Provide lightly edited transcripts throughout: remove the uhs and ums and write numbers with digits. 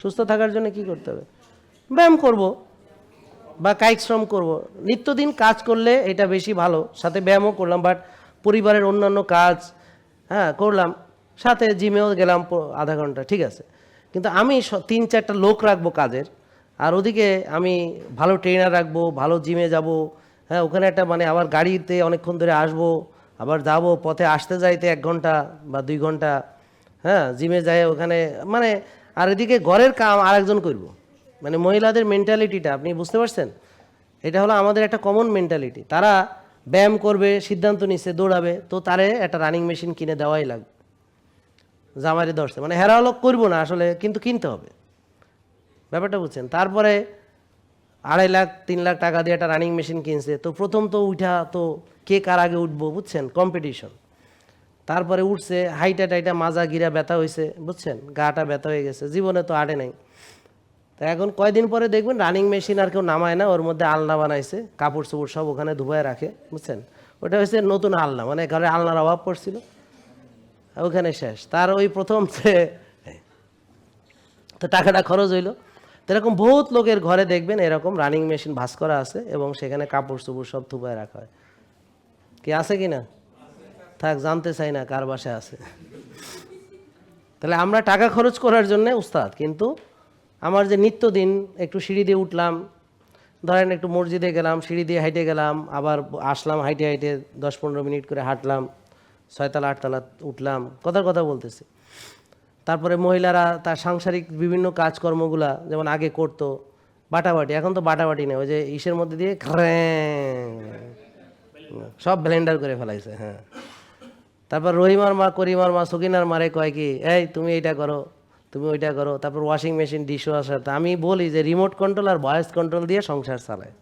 সুস্থ থাকার জন্য কি করতে হবে? ব্যায়াম করব বা কায়িক শ্রম করব। নিত্যদিন কাজ করলে এটা বেশি ভালো, সাথে ব্যায়ামও করলাম, বাট পরিবারের অন্যান্য কাজ হ্যাঁ করলাম, সাথে জিমেও গেলাম আধা ঘন্টা, ঠিক আছে। কিন্তু আমি 3-4টা লোক রাখবো কাজের, আর ওদিকে আমি ভালো ট্রেনার রাখবো, ভালো জিমে যাব, হ্যাঁ ওখানে একটা মানে আবার গাড়িতে অনেকক্ষণ ধরে আসবো, আবার যাব, পথে আসতে যাইতে 1 ঘন্টা বা 2 ঘন্টা, হ্যাঁ জিমে যায় ওখানে মানে, আর এদিকে ঘরের কাম আরেকজন করব। মানে মহিলাদের মেন্টালিটিটা আপনি বুঝতে পারছেন? এটা হলো আমাদের একটা কমন মেন্টালিটি। তারা ব্যায়াম করবে, সিদ্ধান্ত নিচ্ছে দৌড়াবে, তো তারে একটা রানিং মেশিন কিনে দেওয়াই লাগবে। জামারি ধরছে মানে হেরাওয়ালক করবো না আসলে, কিন্তু কিনতে হবে, ব্যাপারটা বুঝছেন। তারপরে 2.5 লাখ 3 লাখ টাকা দিয়ে একটা রানিং মেশিন কিনছে, তো প্রথম তো উঠা তো কে কার আগে উঠবো বুঝছেন, কম্পিটিশন। তারপরে উঠছে, হাইটা টাইটা মাজা গিরা ব্যথা হয়েছে বুঝছেন, গাটা ব্যথা হয়ে গেছে, জীবনে তো আটে নাই। তা এখন কয়দিন পরে দেখবেন রানিং মেশিন আর কেউ নামায় না, ওর মধ্যে আলনা বানাইছে, কাপড় চোপড় সব ওখানে ধুবায় রাখে বুঝছেন। ওটা হচ্ছে নতুন আলনা, মানে ঘরে আলনার অভাব পড়ছিল, ওখানে শেষ তার ওই প্রথম তো টাকাটা খরচ হইলো। তো এরকম বহুত লোকের ঘরে দেখবেন এরকম রানিং মেশিন ভাঁজ করা আছে এবং সেখানে কাপড় চোপড় সব ধুবায় রাখা হয়। কি আছে কি না? থাক, জানতে চাই না কার বাসায় আছে। তাহলে আমরা টাকা খরচ করার জন্য উস্তাদ, কিন্তু আমার যে নিত্যদিন একটু সিঁড়ি দিয়ে উঠলাম, ধরেন একটু মসজিদে গেলাম, সিঁড়ি দিয়ে হাইটে গেলাম, আবার আসলাম হাইটে হাইটে 10-15 মিনিট করে হাঁটলাম, 6তলা 8তলা উঠলাম, কথার কথা বলতেছি। তারপরে মহিলারা তার সাংসারিক বিভিন্ন কাজকর্মগুলা যেমন আগে করতো, বাটাবাটি, এখন তো বাটাবাটি নেই, ওই যে ইসের মধ্যে দিয়ে সব ব্লেন্ডার করে ফেলাইছে, হ্যাঁ। তারপর রহিমার মা, করিমার মা, সকিনার মারে কয় কি, এই তুমি এইটা করো, তুমি ওইটা করো। তারপর ওয়াশিং মেশিন, ডিশ ওয়াশার, তা আমি বলি যে রিমোট কন্ট্রোল আর ভয়েস কন্ট্রোল দিয়ে সংসার চালায়,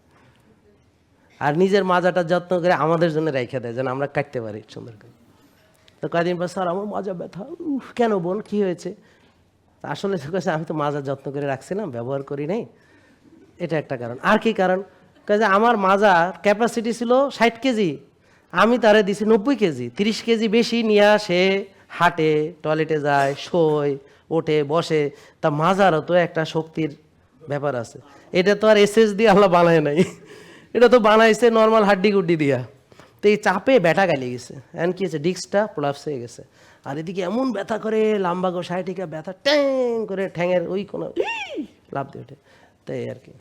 আর নিজের মাজাটা যত্ন করে আমাদের জন্য রেখে দেয় যেন আমরা কাটতে পারি সুন্দর করে। তো কয়েকদিন পর, স্যার আমার মাজা ব্যথা। কেন বোন, কি হয়েছে? আসলে আমি তো মাজার যত্ন করে রাখছিলাম, ব্যবহার করি নাই, এটা একটা কারণ। আর কি কারণ? যে আমার মাজার ক্যাপাসিটি ছিল 60 কেজি, আমি তারে দিছি 90 কেজি, 30 কেজি বেশি নিয়ে আসে, হাঁটে, টয়লেটে যায়, শোয়, ওঠে, বসে। তা মাজারও তো একটা শক্তির ব্যাপার আছে। এটা তো আর এসএস দিয়ে আল্লাহ বানায় নাই, এটা তো বানাইছে নর্মাল হাড্ডি গুড্ডি দিয়া। তো এই চাপে ব্যথা গালিয়ে গেছে, এখন কি হয়েছে, ডিস্কটা প্রলাপস হয়ে গেছে। আর এদিকে এমন ব্যথা করে, লাম্বা গো 60 ব্যথা, ট্যাং করে ঠ্যাঙের ওই কোনো লাভ দিয়ে ওঠে। তাই আর কি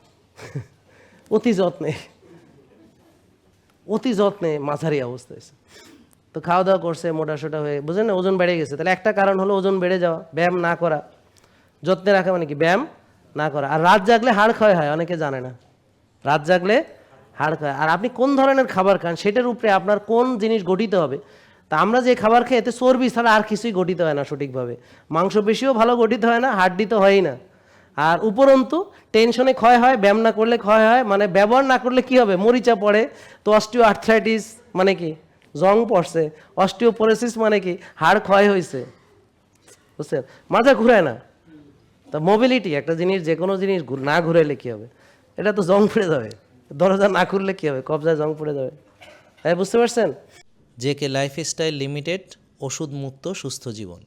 অতি যত্নে, অতি যত্নে মাঝারি অবস্থা হয়েছে। তো খাওয়া দাওয়া করছে, মোটা সোটা হয়ে, বুঝলেন না, ওজন বেড়ে গেছে। তাহলে একটা কারণ হলো ওজন বেড়ে যাওয়া, ব্যায়াম না করা। যত্নে রাখা মানে কি, ব্যায়াম না করা। আর রাত জাগলে হাড় ক্ষয় হয়, অনেকে জানে না, রাত জাগলে হাড় ক্ষয়। আর আপনি কোন ধরনের খাবার খান সেটার উপরে আপনার কোন জিনিস গঠিত হবে। তা আমরা যে খাবার খাই এতে চর্বি ছাড়া আর কিছুই গঠিত হয় না সঠিকভাবে, মাংসপেশিও ভালো গঠিত হয় না, হাড্ডি তো হয়ই না। আর উপরন্তু টেনশনে ক্ষয় হয়, ব্যায়াম না করলে ক্ষয় হয়, মানে ব্যবহার না করলে কি হবে, মরিচা পড়ে। তো অস্টিও আর্থ্রাইটিস মানে কি, জং পড়ছে। অস্টিওপোরোসিস মানে কি, হাড় ক্ষয় হয়েছে, বুঝছেন, মাজা ঘুরায় না। তা মোবিলিটি একটা জিনিস, যে কোনো জিনিস না ঘুরাইলে কী হবে, এটা তো জং পড়ে যাবে। দরজা না খুললে কী হবে, কবজায় জং পড়ে যাবে। হ্যাঁ বুঝতে পারছেন? জেকে লাইফস্টাইল লিমিটেড, ওষুধ মুক্ত সুস্থ জীবন।